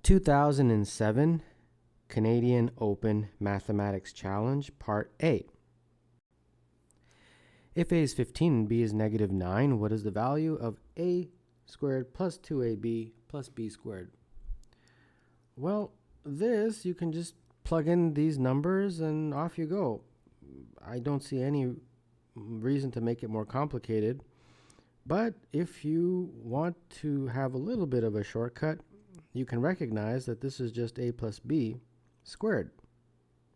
2007 Canadian Open Mathematics Challenge, Part A. If a is 15 and b is negative 9, what is the value of a squared plus 2ab plus b squared? Well, this, you can just plug in these numbers and off you go. I don't see any reason to make it more complicated. But if you want to have a little bit of a shortcut, you can recognize that this is just a plus b squared,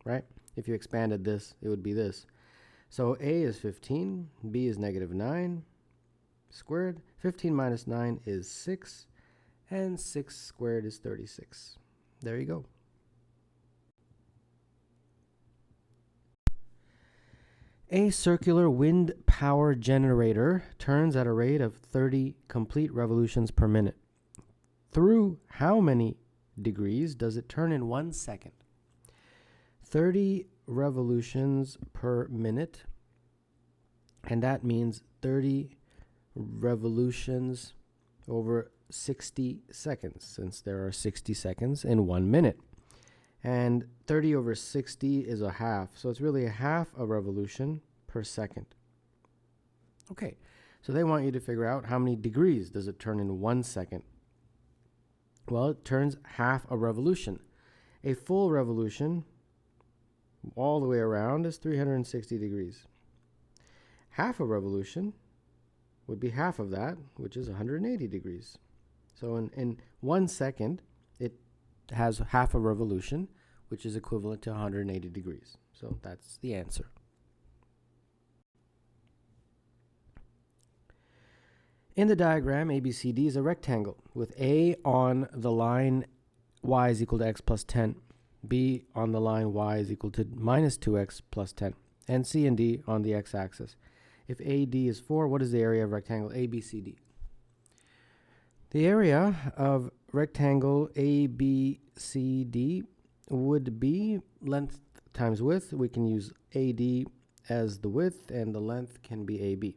right? If you expanded this, it would be this. So a is 15, b is negative 9 squared. 15 minus 9 is 6, and 6 squared is 36. There you go. A circular wind power generator turns at a rate of 30 complete revolutions per minute. Through how many degrees does it turn in 1 second? 30 revolutions per minute, and that means 30 revolutions over 60 seconds, since there are 60 seconds in 1 minute. And 30 over 60 is a half, so it's really a half a revolution per second. Okay, so they want you to figure out how many degrees does it turn in 1 second. Well, it turns half a revolution. A full revolution all the way around is 360 degrees. Half a revolution would be half of that, which is 180 degrees. So in 1 second, it has half a revolution, which is equivalent to 180 degrees. So that's the answer. In the diagram, ABCD is a rectangle with A on the line y is equal to x plus 10, B on the line y is equal to minus 2x plus 10, and C and D on the x-axis. If AD is 4, what is the area of rectangle ABCD? The area of rectangle ABCD would be length times width. We can use AD as the width, and the length can be AB.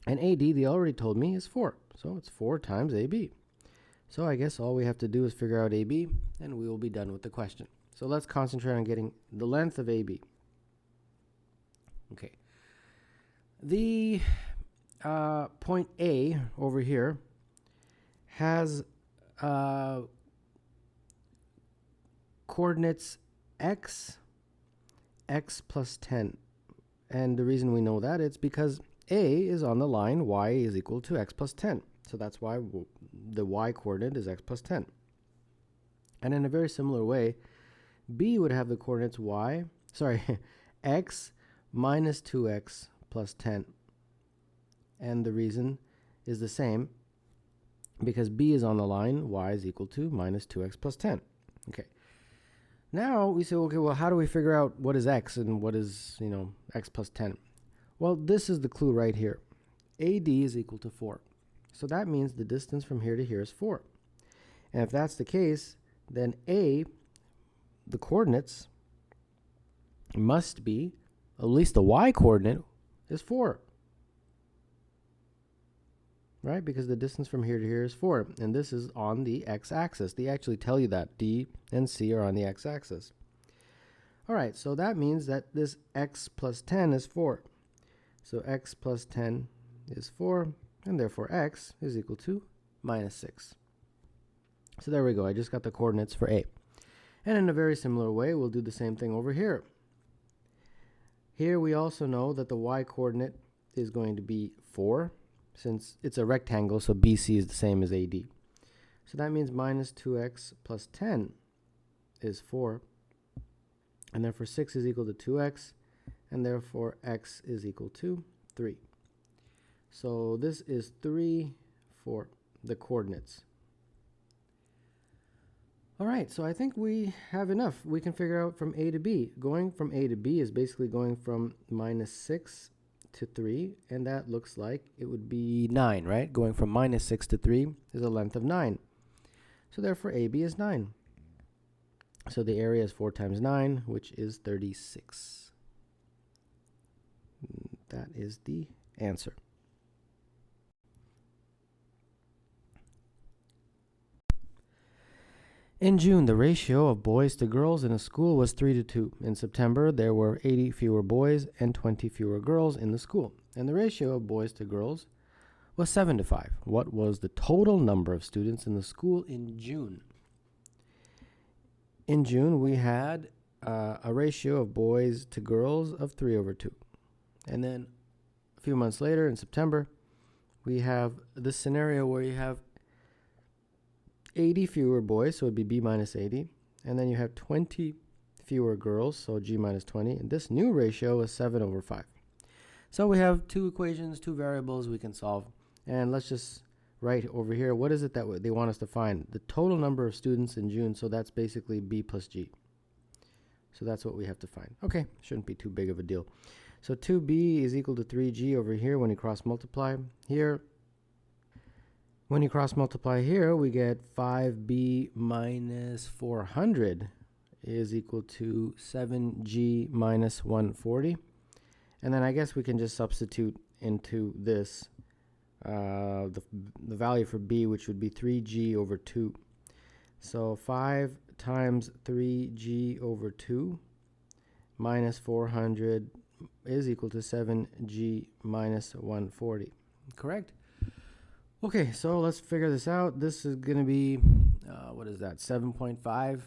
And AD, they already told me, is 4. So it's 4 times AB. So I guess all we have to do is figure out AB, and we will be done with the question. So let's concentrate on getting the length of AB. Okay. The point A over here has coordinates x plus 10. And the reason we know that, it's because A is on the line y is equal to x plus 10. So that's why the y coordinate is x plus 10. And in a very similar way, B would have the coordinates x minus 2x plus 10. And the reason is the same, because B is on the line y is equal to minus 2x plus 10. Okay. Now we say, okay, well, how do we figure out what is x and what is, x plus 10? Well, this is the clue right here. AD is equal to 4. So that means the distance from here to here is 4. And if that's the case, then A, the coordinates, must be, at least the y coordinate, is 4. Right? Because the distance from here to here is 4. And this is on the x-axis. They actually tell you that. D and C are on the x-axis. All right, so that means that this x plus 10 is 4. So x plus 10 is 4, and therefore x is equal to minus 6. So there we go. I just got the coordinates for A. And in a very similar way, we'll do the same thing over here. Here we also know that the y coordinate is going to be 4, since it's a rectangle, so BC is the same as AD. So that means minus 2x plus 10 is 4, and therefore 6 is equal to 2x, and therefore x is equal to 3. So this is 3 for the coordinates. All right, so I think we have enough. We can figure out from A to B. Going from A to B is basically going from minus 6 to 3, and that looks like it would be 9, right? Going from minus 6 to 3 is a length of 9. So therefore AB is 9. So the area is 4 times 9, which is 36. That is the answer. In June, the ratio of boys to girls in a school was 3 to 2. In September, there were 80 fewer boys and 20 fewer girls in the school. And the ratio of boys to girls was 7 to 5. What was the total number of students in the school in June? In June, we had a ratio of boys to girls of 3 over 2. And then a few months later, in September, we have this scenario where you have 80 fewer boys, so it would be B minus 80. And then you have 20 fewer girls, so G minus 20. And this new ratio is 7 over 5. So we have two equations, two variables we can solve. And let's just write over here, what is it that they want us to find? The total number of students in June, so that's basically B plus G. So that's what we have to find. Okay, shouldn't be too big of a deal. So 2B is equal to 3G over here when you cross multiply. Here, when you cross multiply here, we get 5B minus 400 is equal to 7G minus 140. And then I guess we can just substitute into this the value for B, which would be 3G over 2. So 5 times 3G over 2 minus 400 is equal to 7G minus 140. Correct? Okay, so let's figure this out. This is going to be, what is that, 7.5,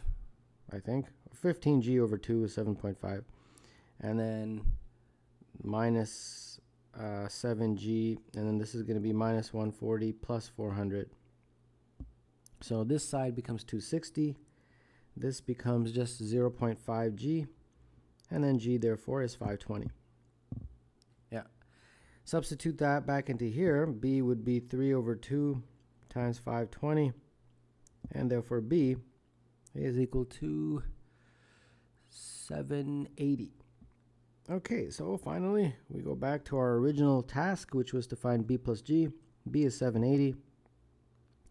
I think. 15G over 2 is 7.5. And then minus 7G, and then this is going to be minus 140 plus 400. So this side becomes 260. This becomes just 0.5G. And then G, therefore, is 520. Yeah. Substitute that back into here. B would be 3 over 2 times 520. And therefore, B is equal to 780. Okay, so finally, we go back to our original task, which was to find B plus G. B is 780.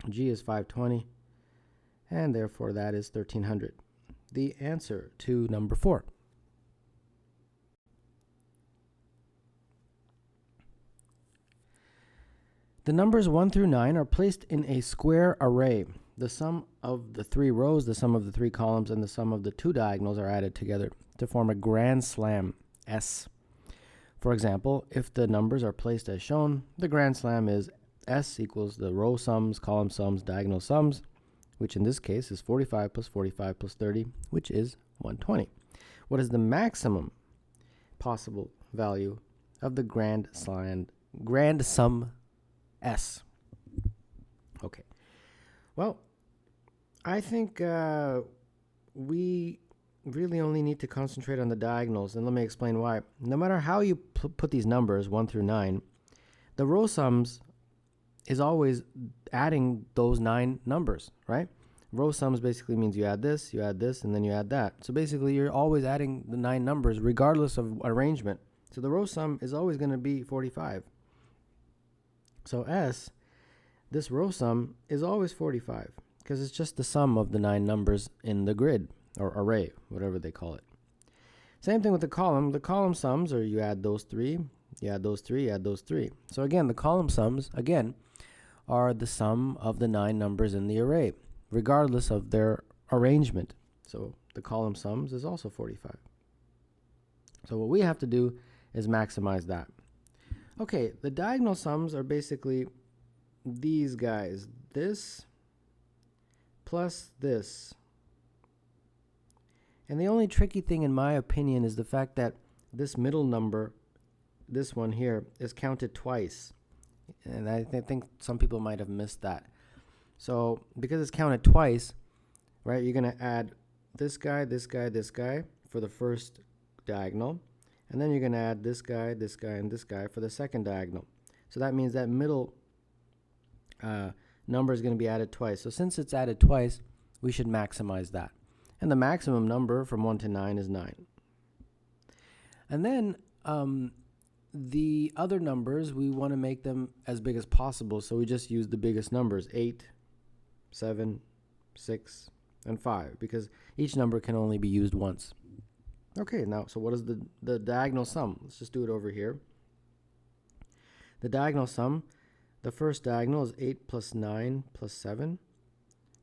G is 520. And therefore, that is 1300. The answer to number 4. The numbers 1 through 9 are placed in a square array. The sum of the 3 rows, the sum of the 3 columns, and the sum of the 2 diagonals are added together to form a grand slam, S. For example, if the numbers are placed as shown, the grand slam is S equals the row sums, column sums, diagonal sums, which in this case is 45 plus 45 plus 30, which is 120. What is the maximum possible value of the grand sum S? Okay. Well, I think we really only need to concentrate on the diagonals, and let me explain why. No matter how you put these numbers 1 through 9, the row sums is always adding those 9 numbers, right? Row sums basically means you add this, and then you add that. So basically, you're always adding the 9 numbers regardless of arrangement. So the row sum is always going to be 45. So S, this row sum, is always 45 because it's just the sum of the 9 numbers in the grid or array, whatever they call it. Same thing with the column. The column sums are you add those 3, you add those 3, you add those 3. So again, the column sums, again, are the sum of the 9 numbers in the array, regardless of their arrangement. So the column sums is also 45. So what we have to do is maximize that. Okay, the diagonal sums are basically these guys. This plus this. And the only tricky thing, in my opinion, is the fact that this middle number, this one here, is counted twice. And I think some people might have missed that. So because it's counted twice, right, you're going to add this guy, this guy, this guy for the first diagonal. And then you're going to add this guy, and this guy for the second diagonal. So that means that middle number is going to be added twice. So since it's added twice, we should maximize that. And the maximum number from 1 to 9 is 9. And then the other numbers, we want to make them as big as possible. So we just use the biggest numbers, 8, 7, 6, and 5, because each number can only be used once. Okay, now, so what is the diagonal sum? Let's just do it over here. The diagonal sum, the first diagonal is 8 plus 9 plus 7.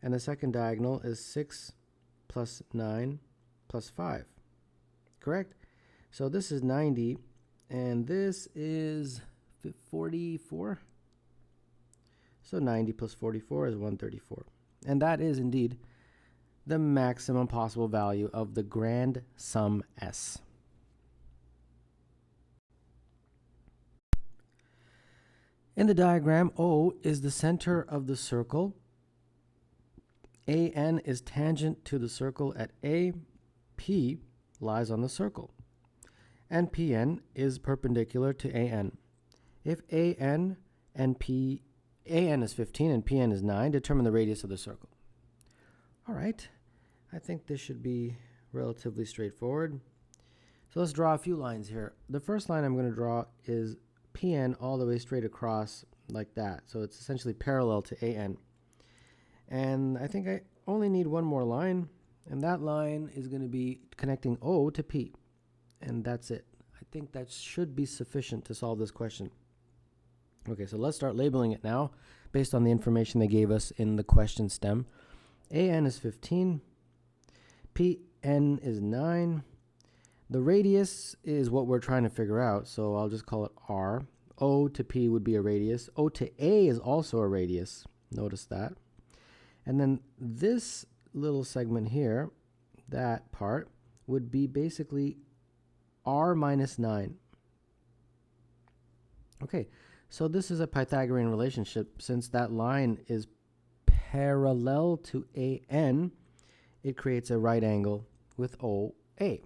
And the second diagonal is 6 plus 9 plus 5. Correct? So this is 90, and this is 44. So 90 plus 44 is 134. And that is indeed the maximum possible value of the grand sum S. In the diagram, O is the center of the circle. AN is tangent to the circle at A. P lies on the circle. And PN is perpendicular to AN. If AN is 15 and PN is 9, determine the radius of the circle. All right, I think this should be relatively straightforward. So let's draw a few lines here. The first line I'm going to draw is PN all the way straight across like that. So it's essentially parallel to AN. And I think I only need one more line, and that line is going to be connecting O to P. And that's it. I think that should be sufficient to solve this question. Okay, so let's start labeling it now based on the information they gave us in the question stem. AN is 15, PN is 9. The radius is what we're trying to figure out, so I'll just call it R. O to P would be a radius. O to A is also a radius. Notice that. And then this little segment here, that part, would be basically R minus 9. Okay, so this is a Pythagorean relationship. Since that line is parallel to AN, it creates a right angle with OA.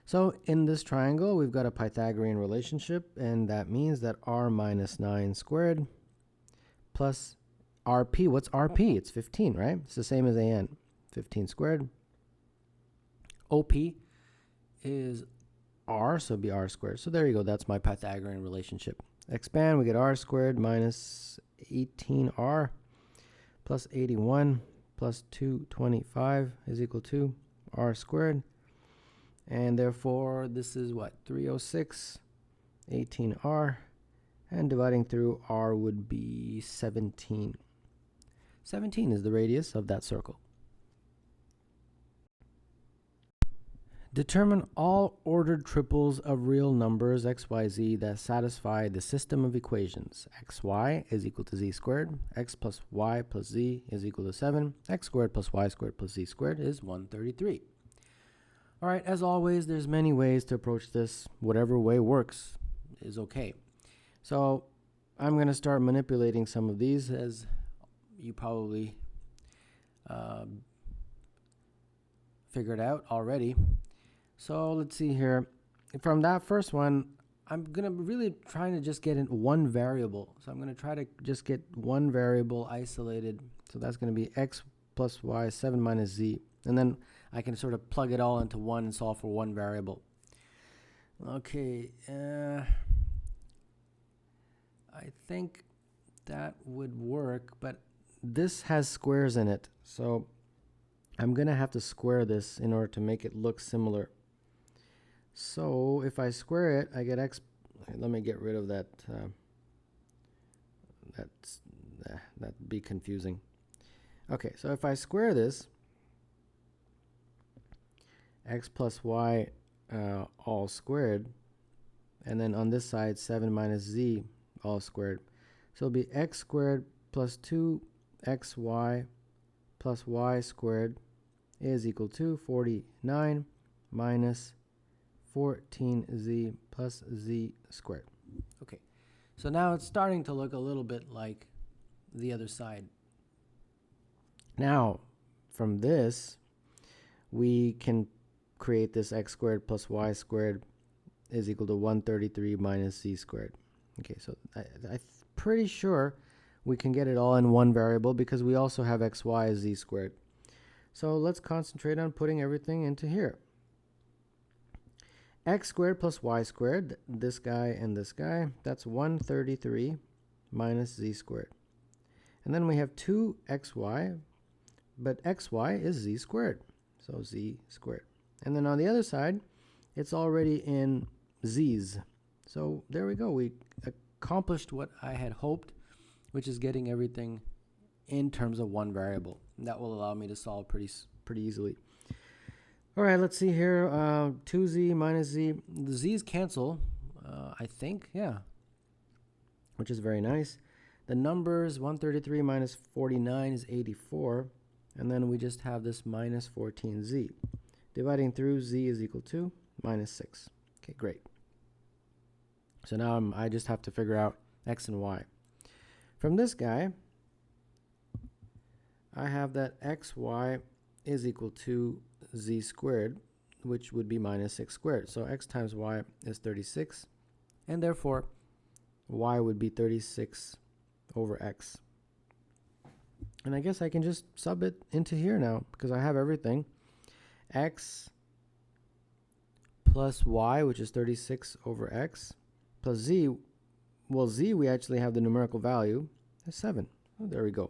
So in this triangle, we've got a Pythagorean relationship, and that means that R minus 9 squared plus RP. What's RP? It's 15, right? It's the same as AN. 15 squared. OP is R, so it'd be R squared. So there you go. That's my Pythagorean relationship. Expand, we get R squared minus 18R plus 81 plus 225 is equal to R squared. And therefore, this is what? 306, 18R. And dividing through R would be 17. 17 is the radius of that circle. Determine all ordered triples of real numbers x, y, z that satisfy the system of equations. xy is equal to z squared. X plus y plus z is equal to 7. X squared plus y squared plus z squared is 133. All right, as always, there's many ways to approach this. Whatever way works is okay. So I'm going to start manipulating some of these, as you probably figured out already. So let's see here. From that first one, I'm going to really trying to just get in one variable. So I'm going to try to just get one variable isolated. So that's going to be x plus y, 7 minus z. And then I can sort of plug it all into one and solve for one variable. Okay. I think that would work, but this has squares in it. So I'm going to have to square this in order to make it look similar. So if I square it, I get x. Let me get rid of that. That'd be confusing. Okay, so if I square this, x plus y all squared, and then on this side 7 minus z all squared. So it'll be x squared plus 2xy plus y squared is equal to 49 minus 14z plus z squared. Okay, so now it's starting to look a little bit like the other side. Now, from this, we can create this x squared plus y squared is equal to 133 minus z squared. Okay, so I'm pretty sure we can get it all in one variable because we also have x, y as z squared. So let's concentrate on putting everything into here. X squared plus y squared, this guy and this guy, that's 133 minus z squared. And then we have 2xy, but xy is z squared, so z squared. And then on the other side, it's already in z's. So there we go. We accomplished what I had hoped, which is getting everything in terms of one variable. That will allow me to solve pretty easily. All right, let's see here. 2z minus z. The z's cancel, I think, yeah, which is very nice. The numbers, 133 minus 49 is 84. And then we just have this minus 14z. Dividing through, z is equal to minus 6. Okay, great. So now I just have to figure out x and y. From this guy, I have that xy is equal to z squared, which would be minus 6 squared. So x times y is 36, and therefore y would be 36 over x. And I guess I can just sub it into here now because I have everything. X plus y, which is 36 over x, plus z. Well, z, we actually have the numerical value is 7. Oh, there we go.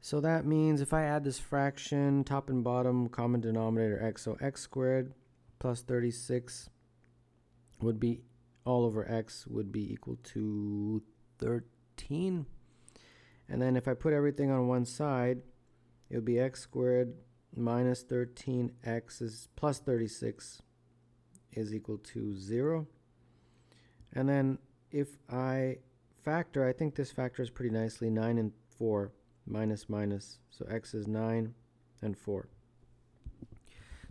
So that means if I add this fraction, top and bottom, common denominator x, so x squared plus 36 would be all over x would be equal to 13. And then if I put everything on one side, it would be x squared minus 13x is plus 36 is equal to 0. And then if I factor, I think this factors pretty nicely, 9 and 4 minus minus, so x is 9 and 4.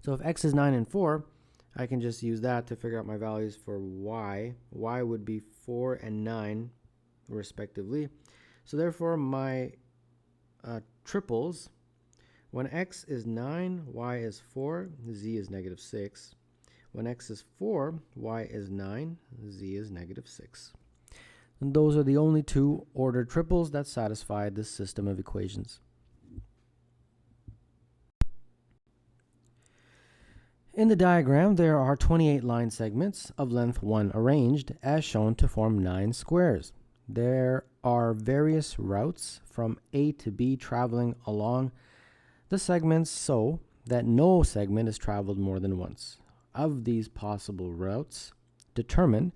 So if x is 9 and 4, I can just use that to figure out my values for y. Y would be 4 and 9 respectively. So therefore my triples, when x is 9, y is 4, z is negative 6. When x is 4, y is 9, z is negative 6. And those are the only two ordered triples that satisfy this system of equations. In the diagram, there are 28 line segments of length 1 arranged as shown to form 9 squares. There are various routes from A to B traveling along the segments so that no segment is traveled more than once. Of these possible routes, determine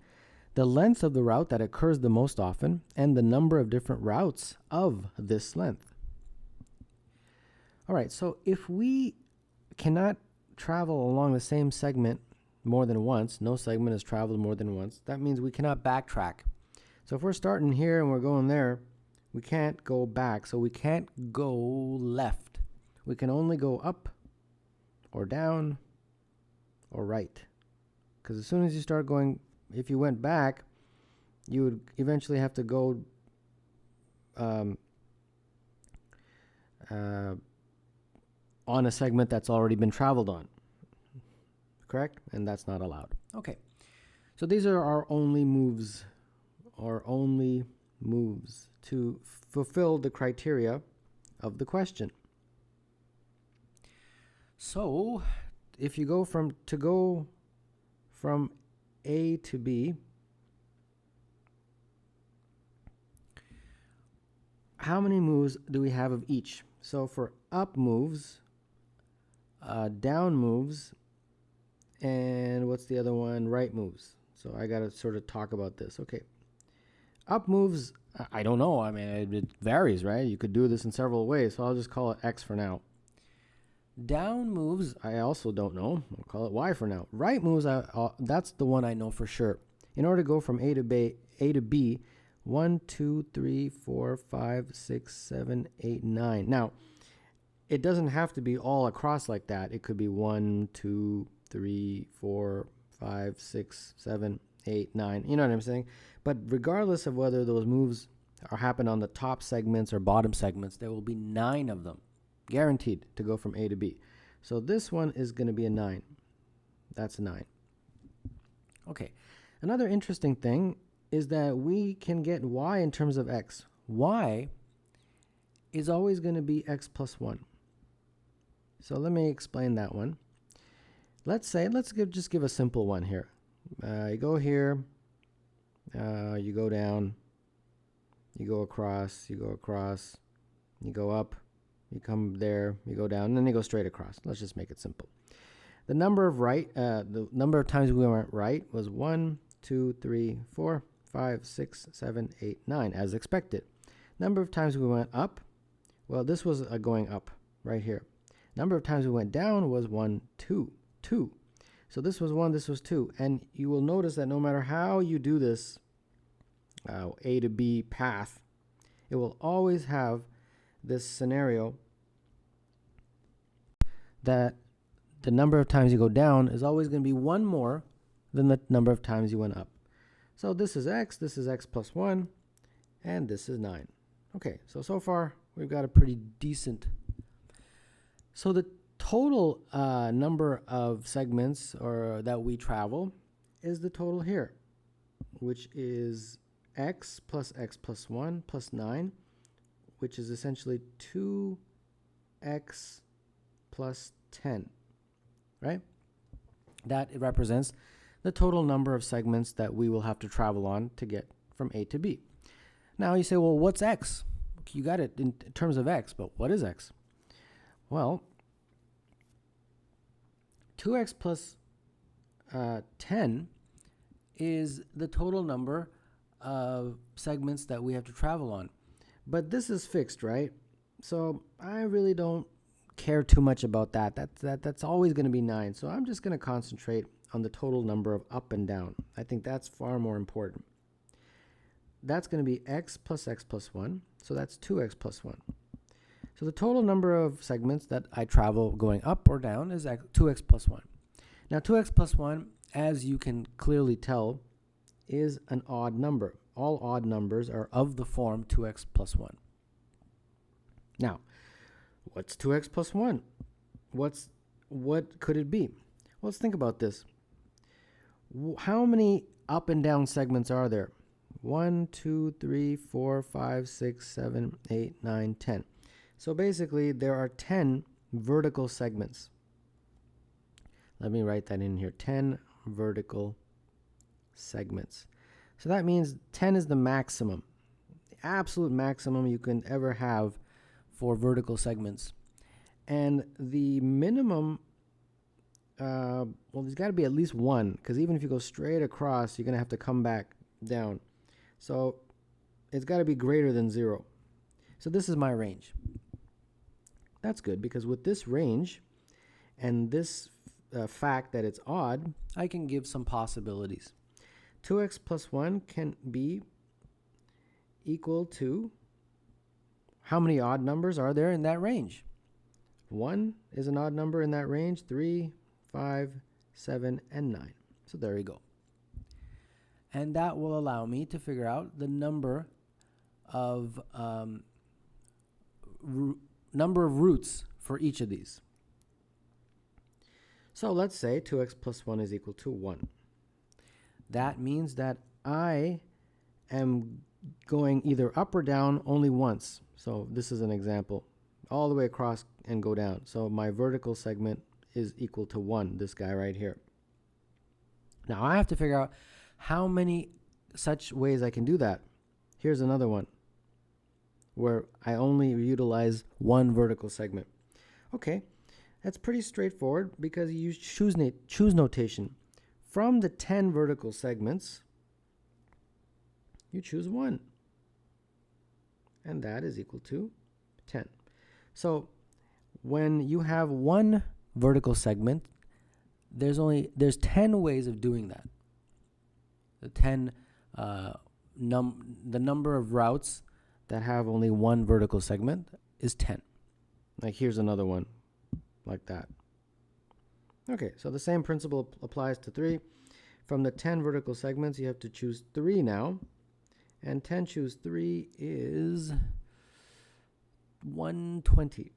the length of the route that occurs the most often and the number of different routes of this length. All right, so if we cannot travel along the same segment more than once, no segment is traveled more than once, that means we cannot backtrack. So if we're starting here and we're going there, we can't go back. So we can't go left. We can only go up or down or right. Because as soon as you start going, if you went back, you would eventually have to go on a segment that's already been traveled on. Correct? And that's not allowed. Okay. So these are our only moves to fulfill the criteria of the question. So if you go from A to B, how many moves do we have of each? So for up moves, down moves, and what's the other one? Right moves. So I got to sort of talk about this. Okay. Up moves, I don't know. I mean, it varies, right? You could do this in several ways, so I'll just call it X for now. Down moves, I also don't know. I'll call it Y for now. Right moves, that's the one I know for sure. In order to go from A to B, 1, 2, 3, 4, 5, 6, 7, 8, 9. Now, it doesn't have to be all across like that. It could be 1, 2, 3, 4, 5, 6, 7, 8, 9. You know what I'm saying? But regardless of whether those moves happen on the top segments or bottom segments, there will be 9 of them, guaranteed to go from A to B. So this one is going to be a 9. That's a 9. Okay. Another interesting thing is that we can get y in terms of x. Y is always going to be x plus 1. So let me explain that one. Let's just give a simple one here. You go here, you go down, you go across, you go up, you come there, you go down, and then you go straight across. Let's just make it simple. The number of times we went right was 1, 2, 3, 4, 5, 6, 7, 8, 9, as expected. Number of times we went up Well, this was going up right here. Number of times we went down was 1, 2, 2. So this was 1, this was 2. And you will notice that no matter how you do this A to B path, it will always have this scenario that the number of times you go down is always going to be 1 more than the number of times you went up. So this is x plus 1, and this is 9. Okay, so far we've got a pretty decent. So the total number of segments that we travel is the total here, which is x plus 1 plus 9, which is essentially 2x plus 10, right? That represents the total number of segments that we will have to travel on to get from A to B. Now you say, well, what's x? You got it in terms of x, but what is x? Well, 2x plus 10 is the total number of segments that we have to travel on. But this is fixed, right? So I really don't care too much about that. That's always going to be 9. So I'm just going to concentrate on the total number of up and down. I think that's far more important. That's going to be x plus 1. So that's 2x plus 1. So the total number of segments that I travel going up or down is 2x plus 1. Now 2x plus 1, as you can clearly tell, is an odd number. All odd numbers are of the form 2x plus 1. Now, what's 2x plus 1? What could it be? Well, let's think about this. How many up and down segments are there? 1, 2, 3, 4, 5, 6, 7, 8, 9, 10. So basically, there are 10 vertical segments. Let me write that in here. 10 vertical segments. So that means 10 is the maximum, the absolute maximum you can ever have for vertical segments. And the minimum, well, there's got to be at least 1, because even if you go straight across, you're going to have to come back down. So it's got to be greater than 0. So this is my range. That's good, because with this range and this fact that it's odd, I can give some possibilities. 2x plus 1 can be equal to, how many odd numbers are there in that range? 1 is an odd number in that range, 3, 5, 7, and 9. So there you go. And that will allow me to figure out the number of roots for each of these. So let's say 2x plus 1 is equal to 1. That means that I am going either up or down only once. So this is an example. All the way across and go down. So my vertical segment is equal to 1, this guy right here. Now I have to figure out how many such ways I can do that. Here's another one where I only utilize 1 vertical segment. Okay, that's pretty straightforward because you use choose notation. From the 10 vertical segments, you choose 1. And that is equal to 10. So when you have 1 vertical segment, there's 10 ways of doing that. The number of routes that have only 1 vertical segment is 10. Like here's another one like that. Okay, so the same principle applies to 3. From the 10 vertical segments, you have to choose 3 now. And 10 choose 3 is 120.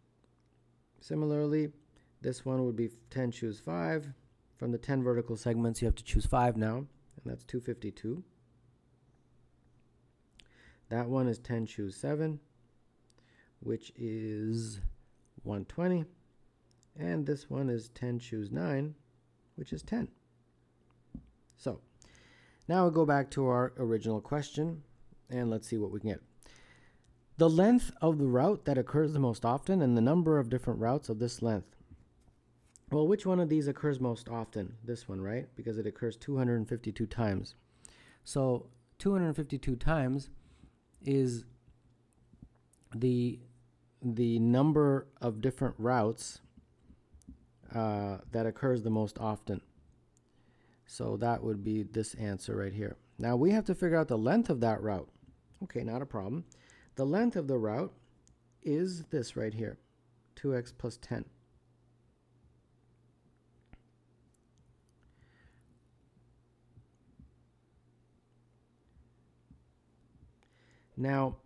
Similarly, this one would be 10 choose 5. From the 10 vertical segments, you have to choose 5 now, and that's 252. That one is 10 choose 7, which is 120. And this one is 10 choose 9, which is 10. So now we'll go back to our original question, and let's see what we can get. The length of the route that occurs the most often and the number of different routes of this length. Well, which one of these occurs most often? This one, right? Because it occurs 252 times. So 252 times is the the number of different routes that occurs the most often. So that would be this answer right here. Now we have to figure out the length of that route. Okay, not a problem. The length of the route is this right here, 2x plus 10. Now,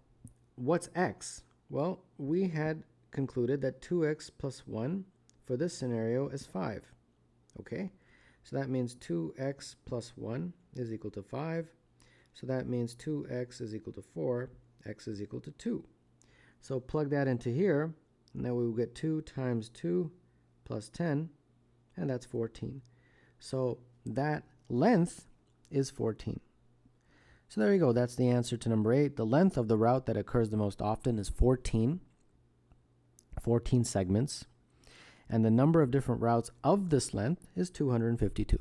what's x? Well, we had concluded that 2x plus 1 for this scenario is 5. Okay? So that means 2x plus 1 is equal to 5. So that means 2x is equal to 4, x is equal to 2. So plug that into here, and then we will get 2 times 2 plus 10, and that's 14. So that length is 14. So there you go. That's the answer to number 8. The length of the route that occurs the most often is 14 segments. And the number of different routes of this length is 252.